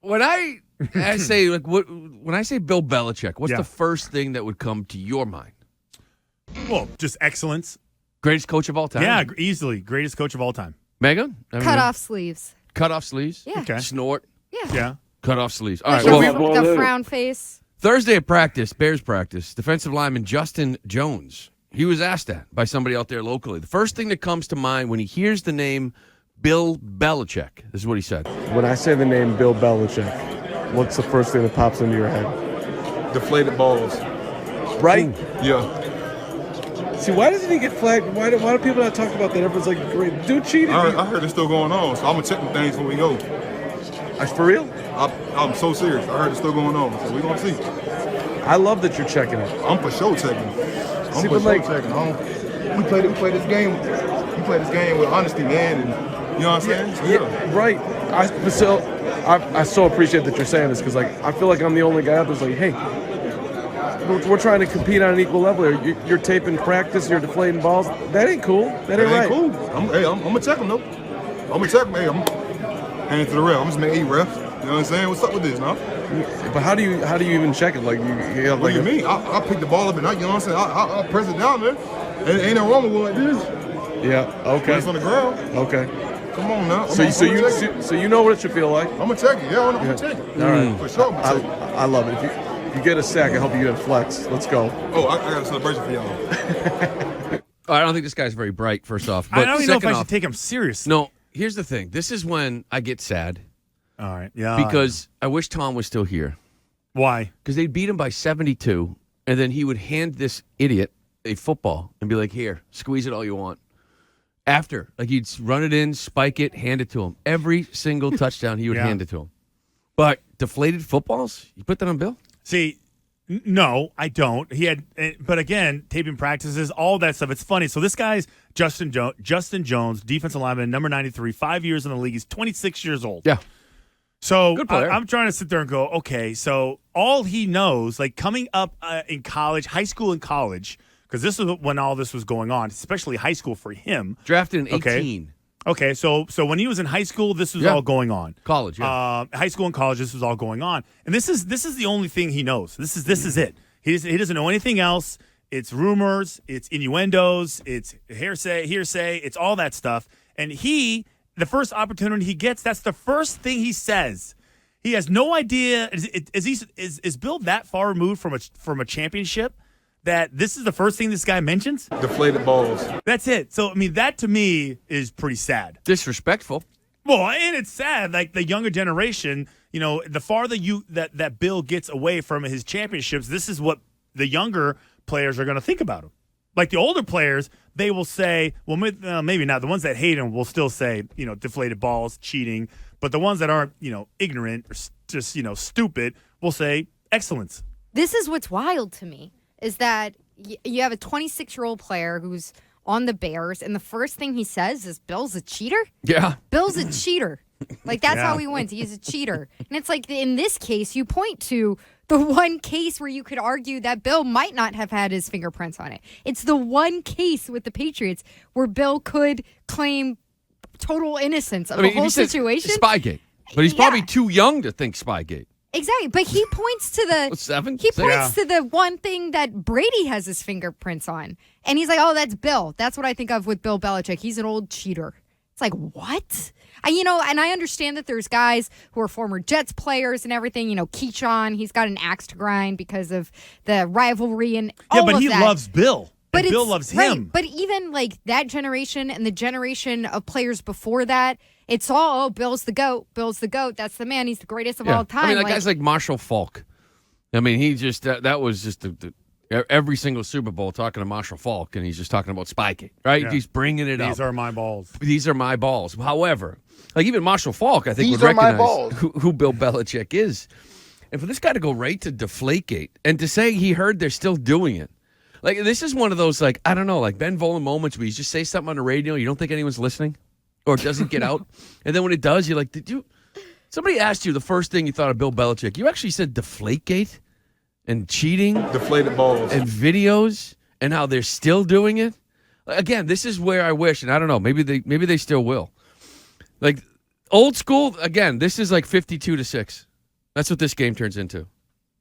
when I say when I say Bill Belichick, what's the first thing that would come to your mind? Well, just excellence. Greatest coach of all time? Yeah, easily. Greatest coach of all time. Megan? Cut off sleeves. Cut off sleeves? Yeah. Okay. Snort? Yeah. Cut off sleeves. All Like right. with the frown face. Thursday at practice, Bears practice, defensive lineman Justin Jones. He was asked that by somebody out there locally. The first thing that comes to mind when he hears the name Bill Belichick, this is what he said. When I say the name Bill Belichick, what's the first thing that pops into your head? Deflated balls. Right? Yeah. See, why doesn't he get flagged? Why do people not talk about that? Everyone's like, great, dude cheated. I heard it's still going on, so I'm going to check the things when we go. For real? I'm so serious. I heard it's still going on, so we're going to see. I love that you're checking it. I'm for sure checking. We play this game. We play this game with honesty, man, and you know what I'm saying? So, yeah, right. I so appreciate that you're saying this because, like, I feel like I'm the only guy out there's like, hey, we're trying to compete on an equal level here. You're taping practice, you're deflating balls. That ain't cool. That ain't right. Cool. I'm going to check them, though. I'm going to check them. Hey, I'm handing it to the ref. I'm just making 8 refs. You know what I'm saying? What's up with this, now? But how do you even check it? Like, you have, what do you mean? I pick the ball up and you know what I'm saying? I'll press it down there. Ain't no wrong with it like this. Yeah. Okay. When it's on the ground. Okay. Come on now. So you know what it should feel like? I'm gonna check it. Yeah, I'm gonna check it. All right. For sure. I love it. If you get a sack, I hope you get a flex. Let's go. Oh, I got a celebration for y'all. I don't think this guy's very bright, first off. But I don't even know if I should take him seriously. No, here's the thing. This is when I get sad. All right. Yeah. Because I wish Tom was still here. Why? Because they'd beat him by 72, and then he would hand this idiot a football and be like, here, squeeze it all you want. After, like, he'd run it in, spike it, hand it to him. Every single touchdown, he would hand it to him. But deflated footballs, you put that on Bill? See, no, I don't. He had, but again, taping practices, all that stuff. It's funny. So this guy's Justin Jones, defensive lineman, number 93, 5 years in the league. He's 26 years old. Yeah. So I'm trying to sit there and go, okay, so all he knows, like coming up in college, high school and college, because this is when all this was going on, especially high school for him. Drafted in 18. Okay, so when he was in high school, this was all going on. College, yeah. High school and college, this was all going on. And this is the only thing he knows. This is it. He doesn't know anything else. It's rumors, it's innuendos, it's hearsay, it's all that stuff. And the first opportunity he gets, that's the first thing he says. He has no idea. Is Bill that far removed from a championship that this is the first thing this guy mentions? Deflated balls. That's it. So, I mean, that to me is pretty sad. Disrespectful. Well, and it's sad. Like the younger generation, you know, the farther that Bill gets away from his championships, this is what the younger players are going to think about him. Like the older players, they will say, well, maybe not. The ones that hate him will still say, you know, deflated balls, cheating. But the ones that aren't, you know, ignorant or just, you know, stupid will say excellence. This is what's wild to me is that you have a 26-year-old player who's on the Bears, and the first thing he says is, Bill's a cheater? Yeah. Bill's a cheater. Like, that's how he wins. He's a cheater. And it's like, in this case, you point to the one case where you could argue that Bill might not have had his fingerprints on it. It's the one case with the Patriots where Bill could claim total inness of the whole situation. Spygate. But he's probably too young to think Spygate. Exactly, but he points to the 7. He points to the one thing that Brady has his fingerprints on, and he's like, "Oh, that's Bill. That's what I think of with Bill Belichick. He's an old cheater." It's like, what? And I understand that there's guys who are former Jets players and everything. You know, Keyshawn, he's got an axe to grind because of the rivalry and all of that. Yeah, but he loves Bill. But Bill loves him. Right, but even like that generation and the generation of players before that, it's all, oh, Bill's the GOAT. Bill's the GOAT. That's the man. He's the greatest of all time. I mean, that guy's like Marshall Faulk. I mean, he just, that was just every single Super Bowl talking to Marshall Faulk, and he's just talking about Spygate, right? Yeah. He's bringing it up. These are my balls. These are my balls. However, like even Marshall Faulk, I think, would recognize who Bill Belichick is. And for this guy to go right to Deflategate and to say he heard they're still doing it. Like, this is one of those, like, I don't know, like Ben Volen moments where you just say something on the radio, you don't think anyone's listening or it doesn't get out. And then when it does, you're like, somebody asked you the first thing you thought of Bill Belichick. You actually said Deflategate and cheating. Deflated balls. And videos and how they're still doing it. Again, this is where I wish, and I don't know, maybe they still will. Like, old school, again, this is like 52-6. That's what this game turns into.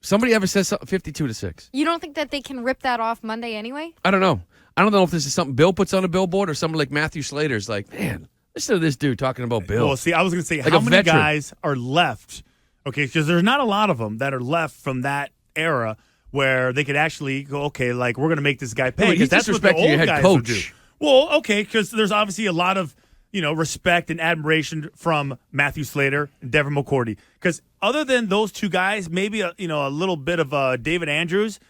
Somebody ever says 52-6. You don't think that they can rip that off Monday anyway? I don't know. I don't know if this is something Bill puts on a billboard or somebody like Matthew Slater's like, man, listen to this dude talking about Bill. Well, see, I was going to say, like how many veteran. guys are left? Okay, because there's not a lot of them that are left from that era where they could actually go, okay, like we're going to make this guy pay. He's Because that's what the disrespecting your old head guys coach. would do. Well, okay, because there's obviously a lot of respect and admiration from Matthew Slater and Devin McCourty. Because other than those two guys, maybe a little bit of David Andrews,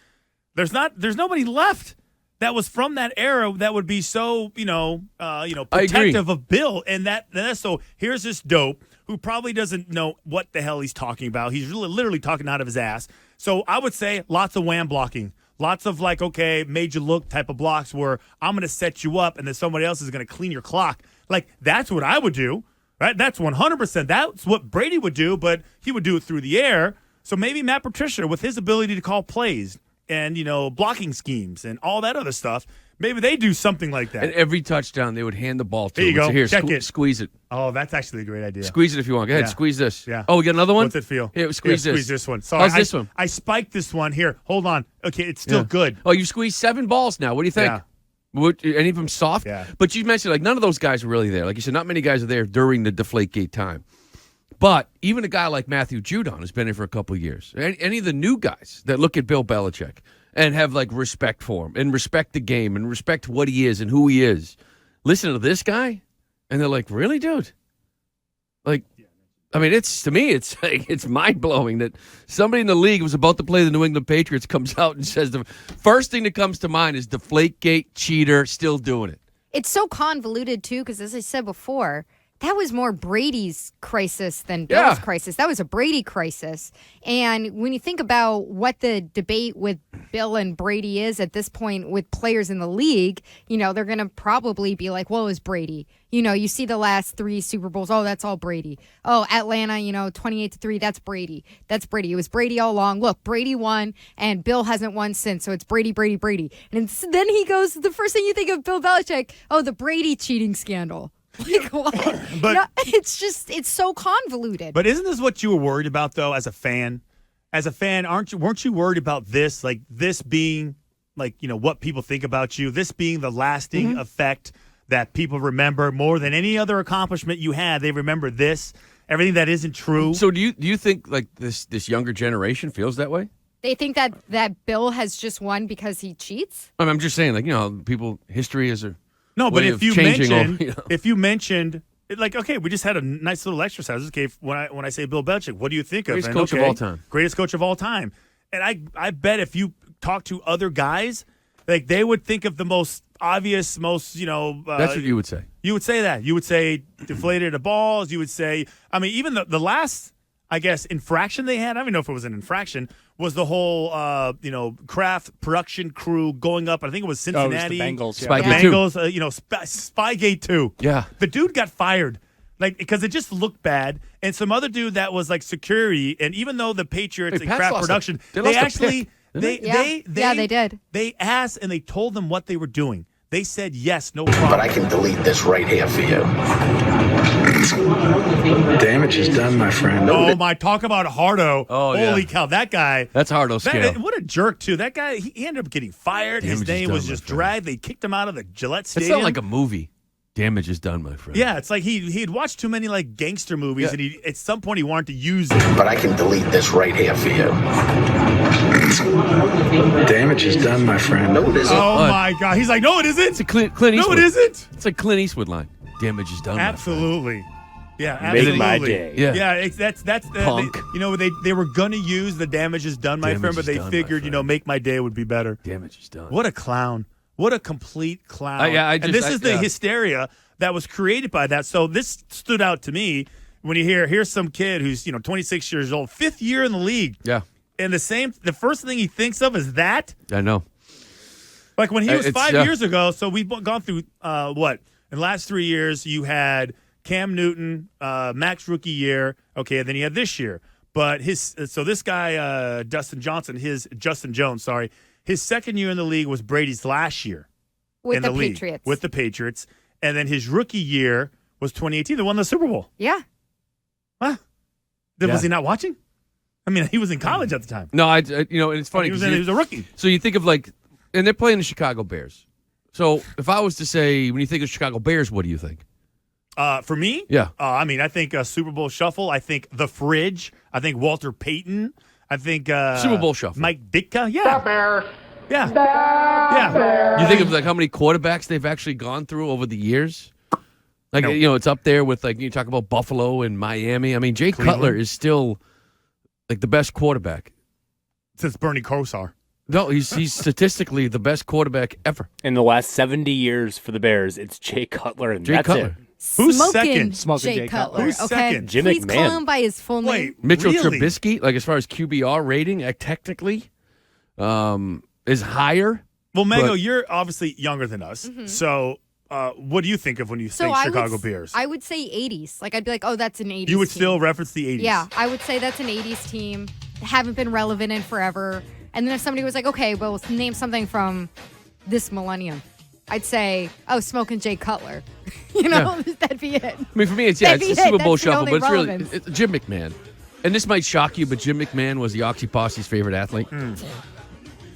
there's nobody left that was from that era that would be so protective of Bill. And that's so. Here's this dope who probably doesn't know what the hell he's talking about. He's really literally talking out of his ass. So I would say lots of wham blocking. Lots of made you look type of blocks where I'm going to set you up and then somebody else is going to clean your clock. Like, that's what I would do, right? That's 100%. That's what Brady would do, but he would do it through the air. So maybe Matt Patricia, with his ability to call plays and, blocking schemes and all that other stuff, maybe they do something like that. And every touchdown, they would hand the ball to Here him. you go. So here, Check it. Squeeze it. Oh, that's actually a great idea. Squeeze it if you want. Go ahead, Yeah. squeeze this. Yeah. Oh, we got another one? What's it feel? Here, squeeze this. Squeeze this one. Sorry, How's this one? I spiked this one. Here, hold on. Okay, it's still good. Oh, you squeezed 7 balls now. What do you think? Yeah. Any of them soft? Yeah. But you mentioned, none of those guys were really there. Like you said, not many guys are there during the Deflategate time. But even a guy like Matthew Judon has been here for a couple of years. Any of the new guys that look at Bill Belichick and have, respect for him and respect the game and respect what he is and who he is, listen to this guy, and they're like, really, dude? To me, it's mind-blowing that somebody in the league who's about to play the New England Patriots comes out and says the first thing that comes to mind is Deflategate, cheater, still doing it. It's so convoluted, too, because as I said before, that was more Brady's crisis than Bill's crisis. That was a Brady crisis. And when you think about what the debate with Bill and Brady is at this point with players in the league, they're going to probably be like, well, it was Brady. You see the last 3 Super Bowls. Oh, that's all Brady. Oh, Atlanta, 28-3. That's Brady. That's Brady. It was Brady all along. Look, Brady won, and Bill hasn't won since. So it's Brady, Brady, Brady. And then he goes, the first thing you think of Bill Belichick, oh, the Brady cheating scandal. What? But it's so convoluted. But isn't this what you were worried about, though, as a fan? As a fan, weren't you worried about this? Like, this being, what people think about you, this being the lasting effect that people remember more than any other accomplishment you had. They remember this, everything that isn't true. So do you think, this younger generation feels that way? They think that Bill has just won because he cheats? I'm just saying, history is a No, but way if of you changing mentioned, if you mentioned, okay, we just had a nice little exercise. Okay, when I say Bill Belichick, what do you think Greatest of? coach of all time. Greatest coach of all time. And I bet if you talk to other guys, they would think of the most obvious, most that's what you would say. You would say that. You would say deflated the balls. You would say, even the last, I guess, infraction they had. I don't even know if it was an infraction. Was the whole Kraft production crew going up? I think it was Cincinnati. Oh, it was the Bengals. Yeah. Bengals. Spygate 2. Yeah. The dude got fired. Because it just looked bad, and some other dude that was security, and even though the Patriots and Kraft production, they actually they did. They asked and they told them what they were doing. They said yes, no problem. But I can delete this right here for you. Damage is done, my friend. Oh my! Talk about Hardo. Oh, holy yeah. cow! That guy. That's Hardo scale. What a jerk too. That guy. He ended up getting fired. Damage His name is was done, just my friend. dragged. They kicked him out of the Gillette It's Stadium. not like a movie. Damage is done, my friend. Yeah, it's like he had watched too many gangster movies, and at some point he wanted to use it. But I can delete this right here for you. Damage is done, my friend. No, it isn't. Oh my God! He's like, no, it isn't. It's a Clint Eastwood. No, it isn't. It's a Clint Eastwood line. Damage is done, my friend. Absolutely. Yeah, Make absolutely. my day. Yeah. Yeah, that's Punk. they were gonna use the damage is done, my Damage friend, but is they done, my figured friend. make my day would be better. Damage is done. What a clown! What a complete clown! and this is the hysteria that was created by that. So this stood out to me when you here's some kid who's 26 years old, 5th year in the league, Yeah, and the first thing he thinks of is that. I know. Like when he was It's, 5 years ago, so we've gone through what? In the last 3 years, you had Cam Newton, max rookie year. Okay, and then you had this year. But this guy, Justin Jones, sorry, his second year in the league was Brady's last year. With in the league, Patriots. With the Patriots. And then his rookie year was 2018. They won the Super Bowl. Yeah. Huh? Was he not watching? I mean, he was in college at the time. No, and it's funny. He was a rookie. So you think of and they're playing the Chicago Bears. So if I was to say, when you think of Chicago Bears, what do you think? For me? Yeah. I mean, I think Super Bowl Shuffle. I think The Fridge. I think Walter Payton. I think Super Bowl Shuffle. Mike Ditka. Yeah. The Bears. Yeah. You think of how many quarterbacks they've actually gone through over the years? It's up there with you talk about Buffalo and Miami. I mean, Jay Cutler is still the best quarterback since Bernie Kosar. No, he's statistically the best quarterback ever. In the last 70 years for the Bears, it's Jay Cutler, and Jay that's Cutler. it. Who's Smoking second? Jay Cutler. Who's okay? second? Jim Please McMahon. call him by his full name. Wait, Mitchell really? Trubisky, as far as QBR rating, technically, is higher. Well, Mego, but- you're obviously younger than us. So what do you think of when you think Chicago Bears? I would say 80s. I'd be like, oh, that's an 80s You would team. still reference the 80s? Yeah, I would say that's an 80s team. Haven't been relevant in forever. And then if somebody was like, okay, well, name something from this millennium, I'd say, oh, Smoking Jay Cutler. That'd be it. I mean, for me, it's That'd the be Super it. Bowl That's the Shuffle, only but it's really relevance. it's Jim McMahon. And this might shock you, but Jim McMahon was the Oxy Posse's favorite athlete.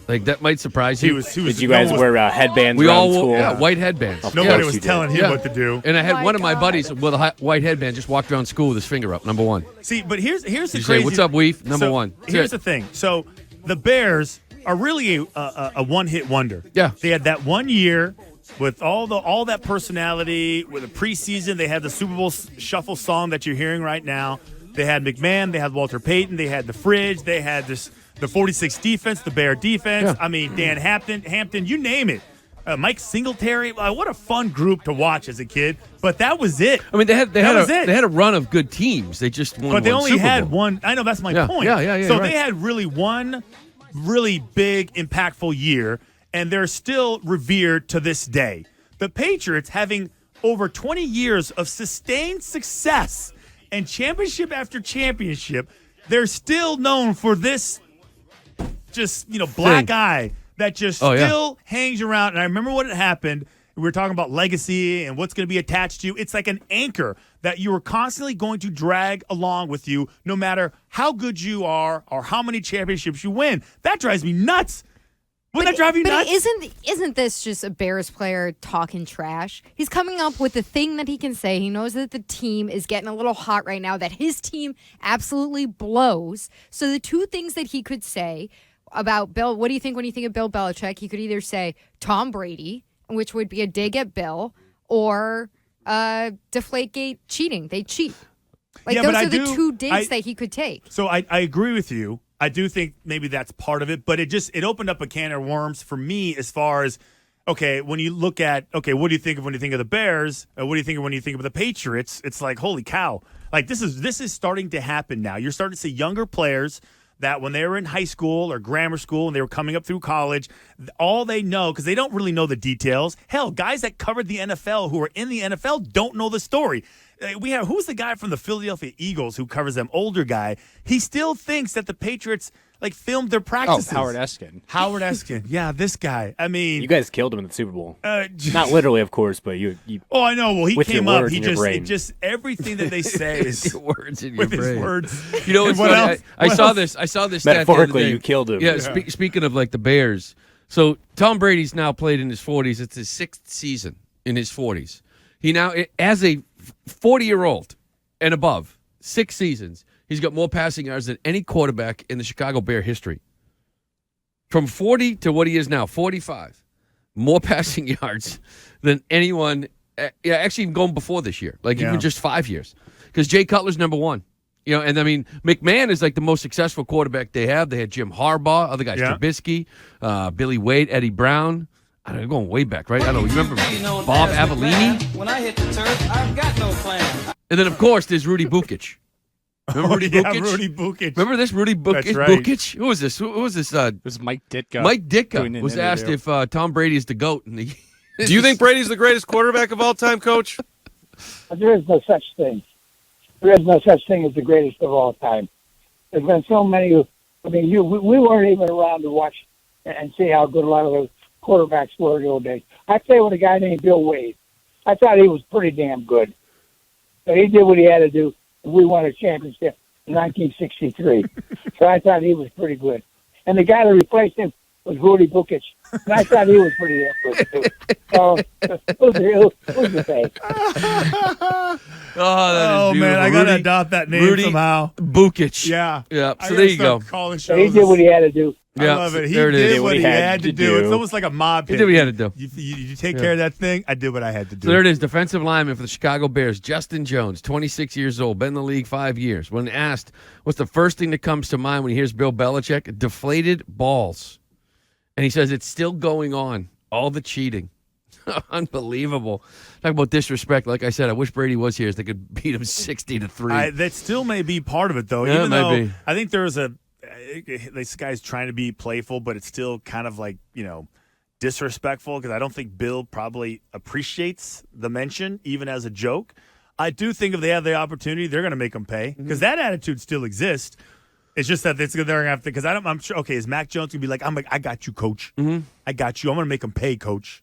That might surprise you. Did you guys wear headbands We around all school? wore white headbands. Nobody course was you did. telling him what to do. And I had My one of my God. buddies with a white headband just walked around school with his finger up, number one. See, but here's the You crazy. say, "What's up, Weef?" Number So, one. That's Here's it. the thing. So the Bears are really a one-hit wonder. Yeah. They had that 1 year with all that personality. With the preseason, they had the Super Bowl Shuffle song that you're hearing right now. They had McMahon. They had Walter Payton. They had the Fridge. They had the 46 defense, the Bear defense. Yeah. I mean, Dan Hampton, you name it. Mike Singletary. What a fun group to watch as a kid. But that was it. I mean, they had was it. a run of good teams. They just won. But they one only Super had Bowl. one. I know, that's my Yeah, point. yeah, So right. they had really one really big, impactful year, and they're still revered to this day. The Patriots, having over 20 years of sustained success and championship after championship, they're still known for this black Thing. eye that just still hangs around. And I remember when it happened. We were talking about legacy and what's going to be attached to you. It's like an anchor that you are constantly going to drag along with you no matter how good you are or how many championships you win. That drives me nuts. Wouldn't that drive you nuts? But isn't this just a Bears player talking trash? He's coming up with the thing that he can say. He knows that the team is getting a little hot right now, that his team absolutely blows. So the two things that he could say about Bill, what do you think when you think of Bill Belichick? He could either say Tom Brady, which would be a dig at Bill, or Deflategate cheating. They cheat. Those are the two digs that he could take. So I agree with you. I do think maybe that's part of it, but it opened up a can of worms for me as far as, okay, when you look at, okay, what do you think of when you think of the Bears? What do you think of when you think of the Patriots? It's like, holy cow. This is starting to happen now. You're starting to see younger players that when they were in high school or grammar school and they were coming up through college, all they know, because they don't really know the details. Hell, guys that covered the NFL who are in the NFL don't know the story. Who's the guy from the Philadelphia Eagles who covers them? Older guy. He still thinks that the Patriots filmed their practices. Howard Eskin. Howard Eskin. Yeah, this guy. I mean, You guys killed him in the Super Bowl. Not literally, of course, but you oh, I know. Well, he with came your up. words He in your brain. just everything that they say is Your words in your with his brain. words. You know, it's What funny, else? I What saw else? this. I saw this stat the other Metaphorically, day. you killed him. Yeah. Speaking of the Bears, so Tom Brady's now played in his 40s. It's his 6th season in his 40s. He now, as a 40-year-old and above, 6 seasons, he's got more passing yards than any quarterback in the Chicago Bear history. From 40 to what he is now, 45, more passing yards than anyone. Actually, even going before this year, even just 5 years, because Jay Cutler's number one. And I mean, McMahon is the most successful quarterback they have. They had Jim Harbaugh, other guys, Trubisky, Billy Wade, Eddie Brown. I don't know, going way back, right? I don't know. You remember Bob Avellini? When I hit the turf, I've got no plan. And then, of course, there's Rudy Bukic. Remember Rudy Bukic? Rudy Bukic. Remember this Rudy Bukic? That's right. Bukic? Who was this? Who was this? It was Mike Ditka. Mike doing Ditka an was asked interview. if Tom Brady is the GOAT. And Do you think Brady's the greatest quarterback of all time, Coach? There is no such thing. There is no such thing as the greatest of all time. There's been so many. We weren't even around to watch and see how good a lot of those quarterbacks were in the old days. I play with a guy named Bill Wade. I thought he was pretty damn good. So he did what he had to do, and we won a championship. in 1963. So I thought he was pretty good. And the guy that replaced him was Rudy Bukic. And I thought he was pretty good, too. So, who's the fake? Oh, man, I got to adopt that name Rudy somehow. Bukic. Yeah. Yeah. So there you go. So he did what he had to do. I love it. He did what he had to do. It's almost like a mob hit. He did what he had to do. You take care of that thing, I did what I had to do. So there it is, defensive lineman for the Chicago Bears, Justin Jones, 26 years old, been in the league 5 years. When asked what's the first thing that comes to mind when he hears Bill Belichick, deflated balls. And he says it's still going on, all the cheating. Unbelievable. Talk about disrespect. Like I said, I wish Brady was here so they could beat him 60-3. That still may be part of it, though. Yeah, even though be. I think there's this guy's trying to be playful, but it's still kind of like, disrespectful because I don't think Bill probably appreciates the mention, even as a joke. I do think if they have the opportunity, they're going to make him pay because that attitude still exists. It's just that they're going to have to, because I'm sure, okay, is Mac Jones going to be like, I got you, coach. I got you. I'm going to make him pay, coach.